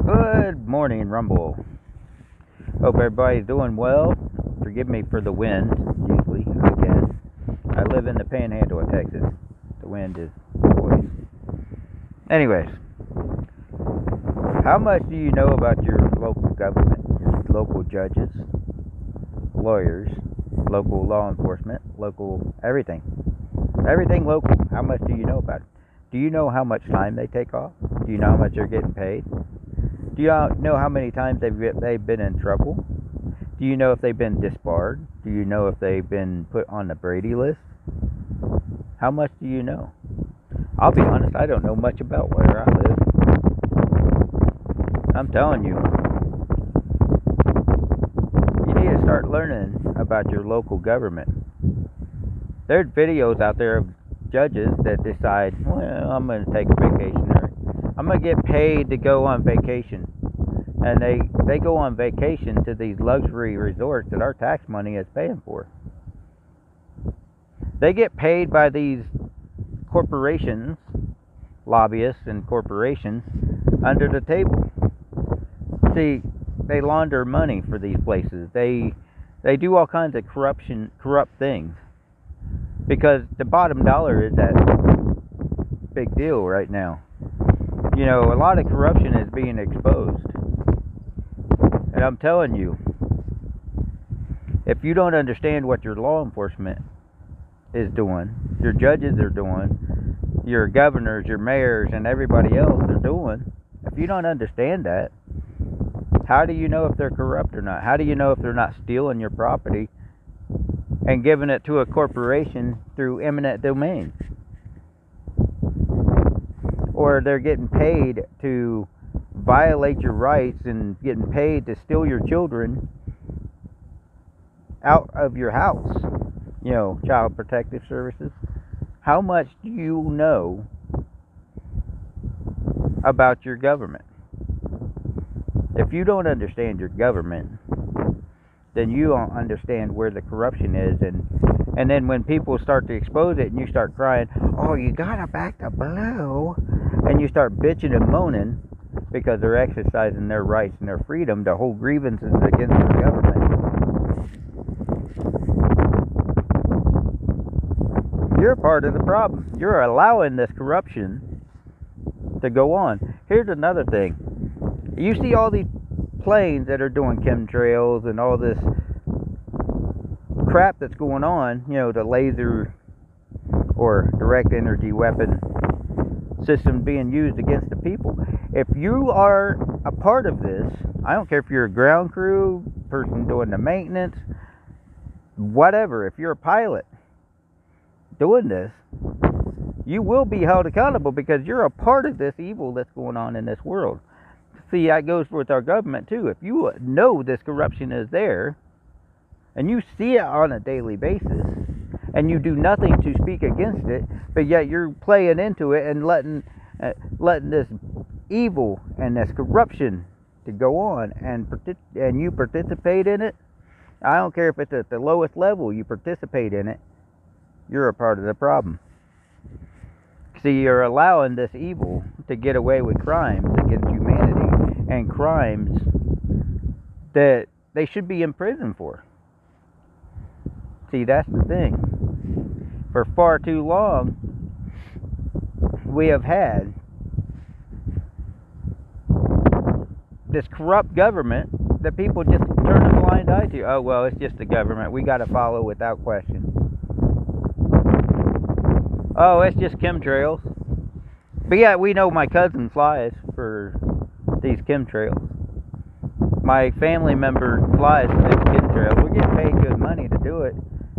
Good morning, Rumble. Hope everybody's doing well. Forgive me for the wind, usually, again. I live in the panhandle of Texas. The wind is always. Anyways, how much do you know about your local government, your local judges, lawyers, local law enforcement, local everything? Everything local. How much do you know about it? Do you know how much time they take off? Do you know how much they're getting paid? Do you know how many times they've been in trouble? Do you know if they've been disbarred? Do you know if they've been put on the Brady list? How much do you know? I'll be honest, I don't know much about where I live. I'm telling you. You need to start learning about your local government. There's videos out there of judges that decide, well, I'm going to take a vacation, or I'm going to get paid to go on vacation. And they go on vacation to these luxury resorts that our tax money is paying for. They get paid by these corporations, lobbyists and corporations, under the table. See, they launder money for these places. They do all kinds of corrupt things. Because the bottom dollar is that big deal right now. You know, a lot of corruption is being exposed. And I'm telling you, if you don't understand what your law enforcement is doing, your judges are doing, your governors, your mayors, and everybody else are doing, if you don't understand that, how do you know if they're corrupt or not? How do you know if they're not stealing your property and giving it to a corporation through eminent domain? Or they're getting paid to violate your rights and getting paid to steal your children out of your house. You know, Child Protective Services. How much do you know about your government? If you don't understand your government, then you don't understand where the corruption is, and then when people start to expose it and you start crying, oh, you gotta back the blue, and you start bitching and moaning because they're exercising their rights and their freedom to hold grievances against the government. You're part of the problem. You're allowing this corruption to go on. Here's another thing. You see all these planes that are doing chemtrails and all this crap that's going on, you know, the laser or direct energy weapon system being used against the people. If you are a part of this, I don't care if you're a ground crew, person doing the maintenance, whatever, if you're a pilot doing this, you will be held accountable because you're a part of this evil that's going on in this world. See, that goes with our government too. If you know this corruption is there, and you see it on a daily basis, and you do nothing to speak against it, but yet you're playing into it and letting this evil and this corruption to go on, and you participate in it, I don't care if it's at the lowest level, you participate in it, you're a part of the problem. See, you're allowing this evil to get away with crimes against humanity, and crimes that they should be in prison for. See, that's the thing. For far too long, we have had this corrupt government that people just turn a blind eye to. Oh, well, it's just the government. We got to follow without question. Oh, it's just chemtrails. But yeah, we know my cousin flies for these chemtrails. My family member flies for these chemtrails. We're getting paid good money to do it.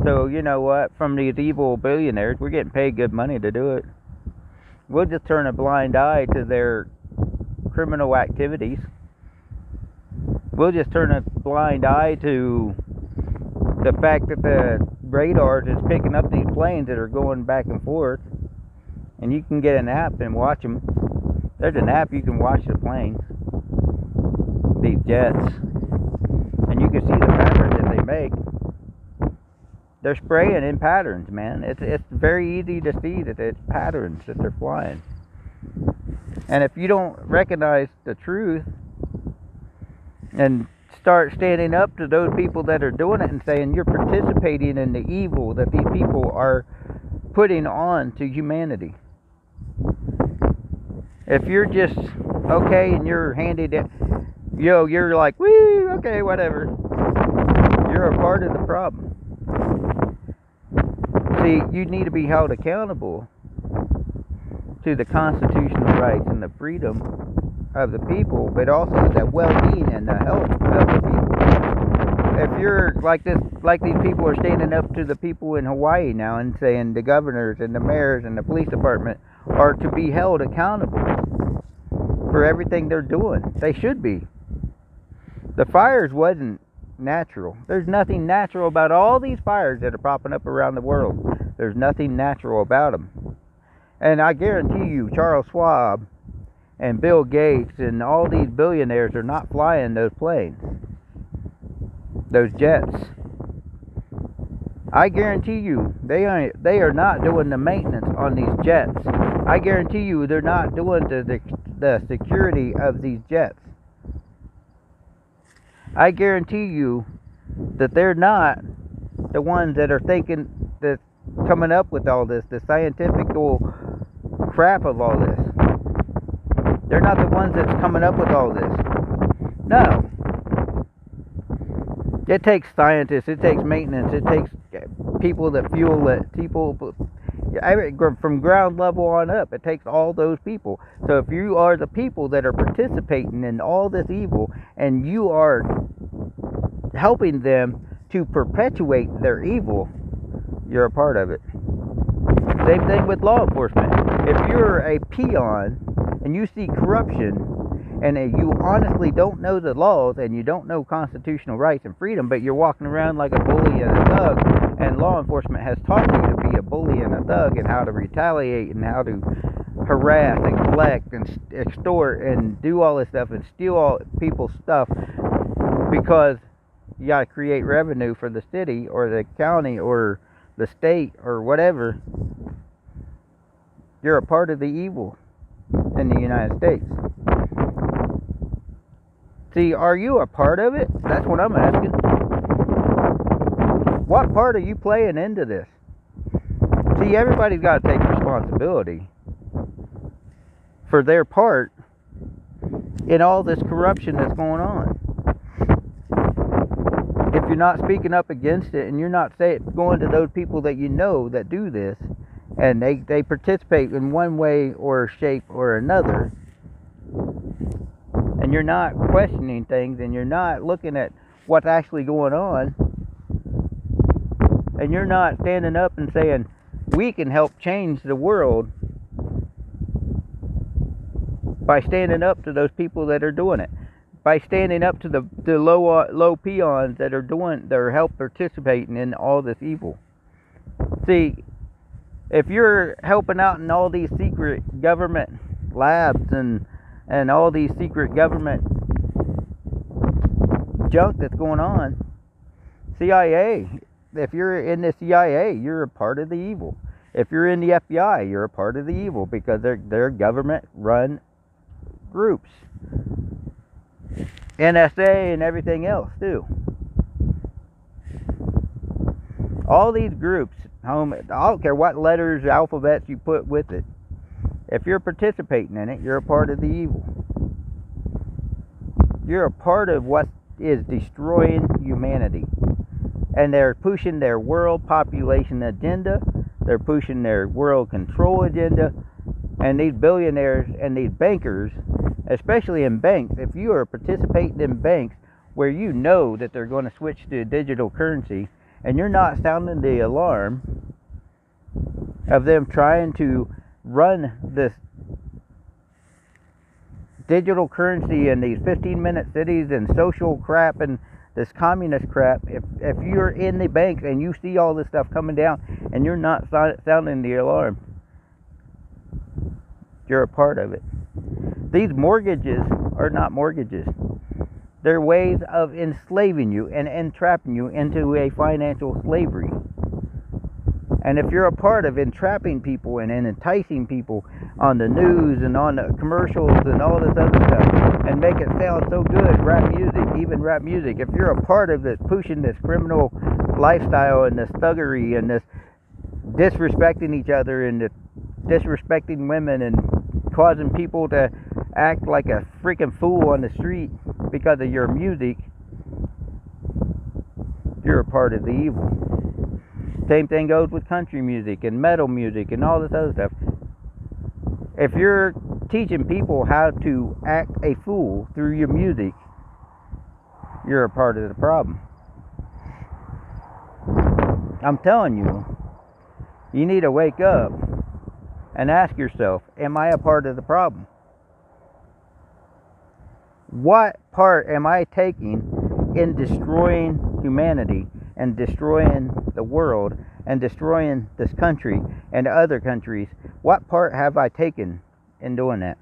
So, you know what? From these evil billionaires, we're getting paid good money to do it. We'll just turn a blind eye to their criminal activities. We'll just turn a blind eye to the fact that the radars is picking up these planes that are going back and forth. And you can get an app and watch them. There's an app you can watch the planes, these jets, and you can see the patterns that they make. They're spraying in patterns, man. It's very easy to see that it's patterns that they're flying. And if you don't recognize the truth and start standing up to those people that are doing it and saying you're participating in the evil that these people are putting on to humanity. If you're just okay and you're handed it, you're like, woo, okay, whatever. You're a part of the problem. See, you need to be held accountable to the constitutional rights and the freedom of the people, but also the well-being and the health of the people. If you're like this, like these people are standing up to the people in Hawaii now and saying the governors and the mayors and the police department are to be held accountable for everything they're doing. They should be. The fires wasn't natural. There's nothing natural about all these fires that are popping up around the world. There's nothing natural about them. And I guarantee you, Charles Schwab and Bill Gates and all these billionaires are not flying those planes, those jets. I guarantee you, they are not doing the maintenance on these jets. I guarantee you, they're not doing the security of these jets. I guarantee you that they're not the ones that are thinking, that coming up with all this, the scientific crap of all this. They're not the ones that's coming up with all this. No. It takes scientists, it takes maintenance, it takes people that fuel it, people from ground level on up. It takes all those people. So if you are the people that are participating in all this evil and you are helping them to perpetuate their evil, you're a part of it. Same thing with law enforcement. If you're a peon and you see corruption and you honestly don't know the laws and you don't know constitutional rights and freedom, but you're walking around like a bully and a thug, and law enforcement has taught you to be a bully and a thug and how to retaliate and how to harass and collect and extort and do all this stuff and steal all people's stuff because you got to create revenue for the city or the county or the state or whatever, you're a part of the evil in the United States. See, are you a part of it? That's what I'm asking. What part are you playing into this? See, everybody's got to take responsibility for their part in all this corruption that's going on. If you're not speaking up against it and you're not going to those people that you know that do this and they participate in one way or shape or another, and you're not questioning things and you're not looking at what's actually going on, and you're not standing up and saying we can help change the world by standing up to those people that are doing it, by standing up to the low peons that are help participating in all this evil. See, if you're helping out in all these secret government labs and all these secret government junk that's going on, CIA, if you're in the CIA, you're a part of the evil. If you're in the FBI, you're a part of the evil because they're government-run groups. NSA and everything else too. All these groups, I don't care what letters, alphabets you put with it. If you're participating in it, you're a part of the evil. You're a part of what is destroying humanity. And they're pushing their world population agenda. They're pushing their world control agenda. And these billionaires and these bankers, especially in banks, if you are participating in banks where you know that they're going to switch to digital currency and you're not sounding the alarm of them trying to run this digital currency and these 15-minute cities and social crap and this communist crap, if you're in the banks and you see all this stuff coming down and you're not sounding the alarm, you're a part of it. These mortgages are not mortgages. They're ways of enslaving you and entrapping you into a financial slavery. And if you're a part of entrapping people and enticing people on the news and on the commercials and all this other stuff and make it sound so good. Rap music, even rap music. If you're a part of this, pushing this criminal lifestyle and this thuggery and this disrespecting each other and this disrespecting women and causing people to act like a freaking fool on the street because of your music, you're a part of the evil. Same thing goes with country music and metal music and all this other stuff. If you're teaching people how to act a fool through your music, you're a part of the problem. I'm telling you, you need to wake up and ask yourself, am I a part of the problem? What part am I taking in destroying humanity and destroying the world and destroying this country and other countries? What part have I taken in doing that?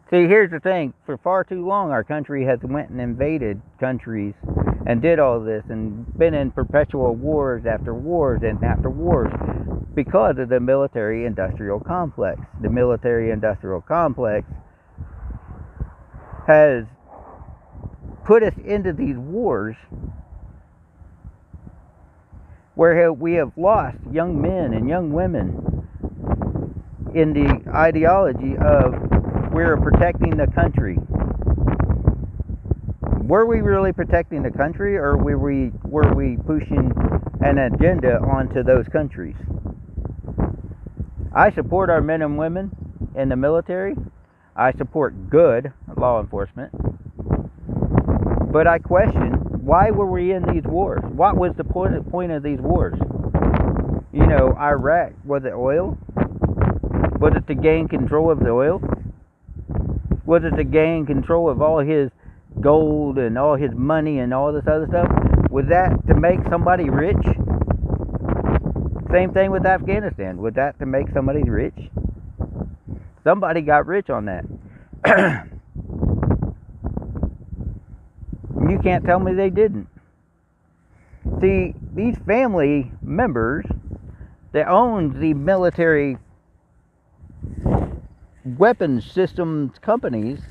See, here's the thing. For far too long, our country has went and invaded countries and did all this and been in perpetual wars after wars and after wars because of the military-industrial complex. The military-industrial complex has put us into these wars where we have lost young men and young women in the ideology of we're protecting the country. Were we really protecting the country, or were we pushing an agenda onto those countries? I support our men and women in the military. I support good law enforcement. But I question, why were we in these wars? What was the point of these wars? You know, Iraq, was it oil? Was it to gain control of the oil? Was it to gain control of all his gold and all his money and all this other stuff? Was that to make somebody rich? Same thing with Afghanistan. Was that to make somebody rich? Somebody got rich on that. You can't tell me they didn't. See, these family members that own the military weapons systems companies,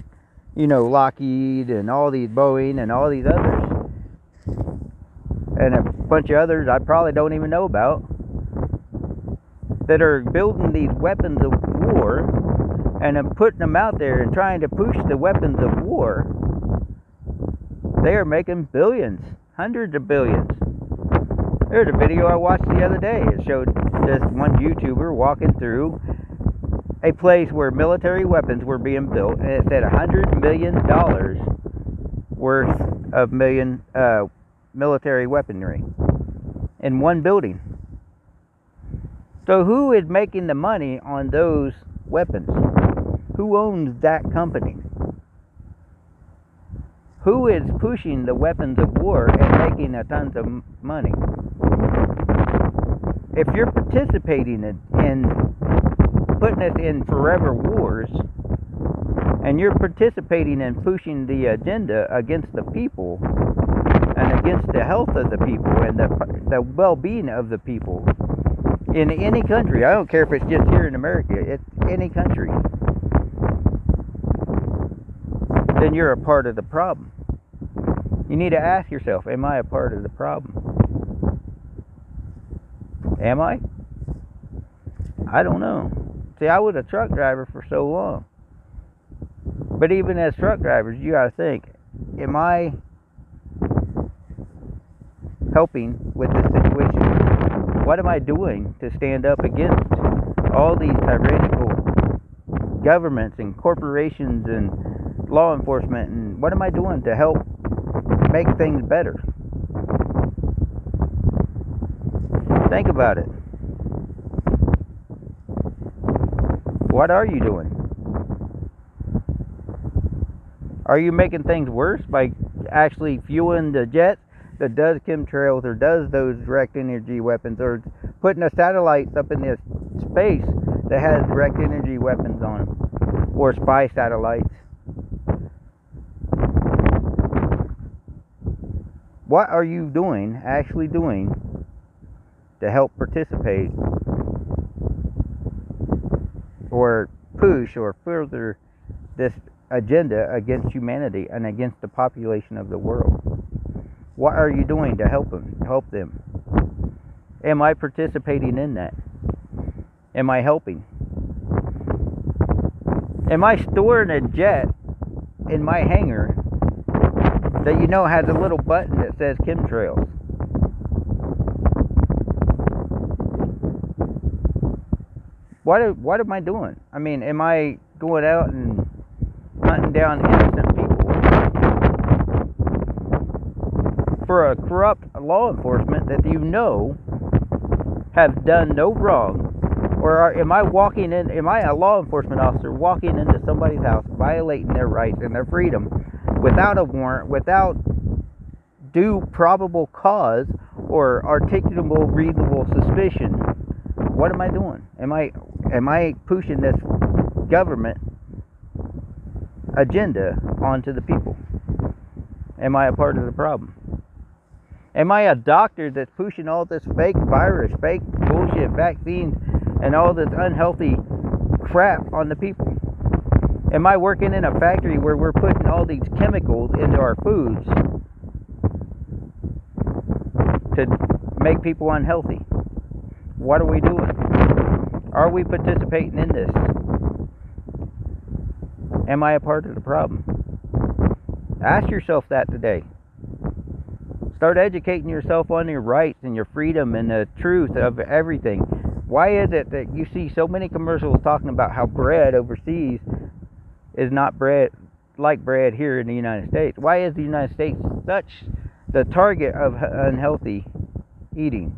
you know, Lockheed and all these Boeing and all these others, and a bunch of others I probably don't even know about, that are building these weapons of war and then putting them out there and trying to push the weapons of war. They are making billions, hundreds of billions. There's a video I watched the other day. It showed this one YouTuber walking through a place where military weapons were being built, and it said $100 million worth of military weaponry in one building. So who is making the money on those weapons? Who owns that company? Who is pushing the weapons of war and making a tons of money? If you're participating in putting us in forever wars, and you're participating in pushing the agenda against the people and against the health of the people and the well-being of the people in any country, I don't care if it's just here in America, it's any country, then you're a part of the problem. You need to ask yourself, am I a part of the problem? Am I? I don't know. See, I was a truck driver for so long. But even as truck drivers, you gotta think, am I helping with this situation? What am I doing to stand up against all these tyrannical governments and corporations and law enforcement, and what am I doing to help make things better? Think about it. What are you doing? Are you making things worse by actually fueling the jet that does chemtrails or does those direct energy weapons, or putting the satellites up in this space that has direct energy weapons on them, or spy satellites? What are you doing, actually doing, to help participate or push or further this agenda against humanity and against the population of the world? What are you doing to help them? Am I participating in that? Am I helping? Am I storing a jet in my hangar that has a little button that says chemtrails? What am I doing? I mean, am I going out and hunting down innocent people for a corrupt law enforcement that have done no wrong? Or am I a law enforcement officer walking into somebody's house, violating their rights and their freedom without a warrant, without due probable cause or articulable reasonable suspicion? What am I doing? Am I pushing this government agenda onto the people? Am I a part of the problem? Am I a doctor that's pushing all this fake virus, fake bullshit vaccines, and all this unhealthy crap on the people? Am I working in a factory where we're putting all these chemicals into our foods to make people unhealthy? What are we doing? Are we participating in this? Am I a part of the problem? Ask yourself that today. Start educating yourself on your rights and your freedom and the truth of everything. Why is it that you see so many commercials talking about how bread overseas is not bread like bread here in the United States? Why is the United States such the target of unhealthy eating?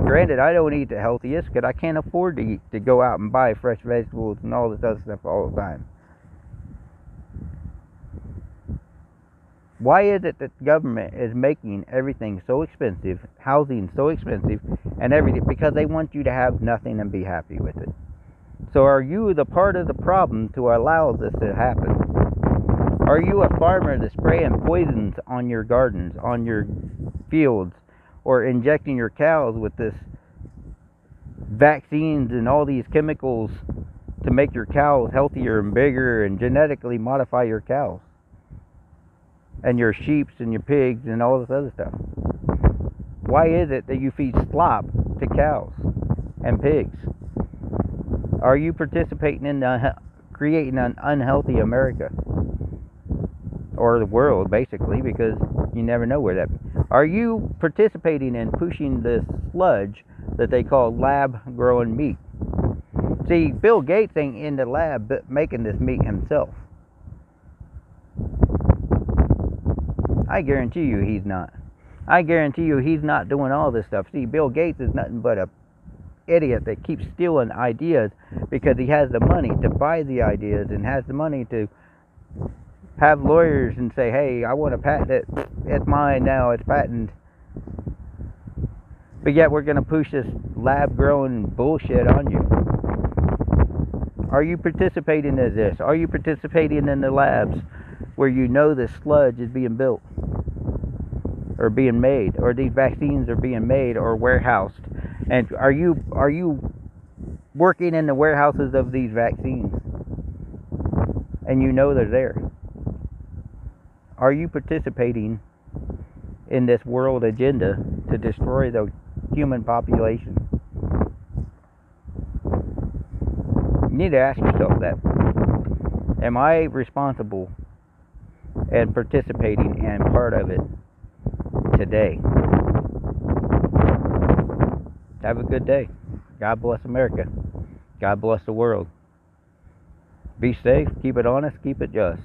Granted, I don't eat the healthiest because I can't afford to go out and buy fresh vegetables and all this other stuff all the time. Why is it that the government is making everything so expensive, housing so expensive, and everything? Because they want you to have nothing and be happy with it. So are you the part of the problem to allow this to happen? Are you a farmer that's spraying poisons on your gardens, on your fields, or injecting your cows with this vaccines and all these chemicals to make your cows healthier and bigger and genetically modify your cows and your sheep and your pigs and all this other stuff? Why is it that you feed slop to cows and pigs? Are you participating in creating an unhealthy America? Or the world, basically, because you never know where that... Are you participating in pushing this sludge that they call lab-grown meat? See, Bill Gates ain't in the lab making this meat himself. I guarantee you he's not. I guarantee you he's not doing all this stuff. See, Bill Gates is nothing but a idiot that keeps stealing ideas because he has the money to buy the ideas and has the money to have lawyers and say, hey, I want to patent it. It's mine now. It's patented. But yet we're going to push this lab-grown bullshit on you. Are you participating in this? Are you participating in the labs where this sludge is being built or being made, or these vaccines are being made or warehoused? And are you working in the warehouses of these vaccines and they're there? Are you participating in this world agenda to destroy the human population? You need to ask yourself that. Am I responsible and participating and part of it today? Have a good day. God bless America. God bless the world. Be safe, keep it honest, keep it just.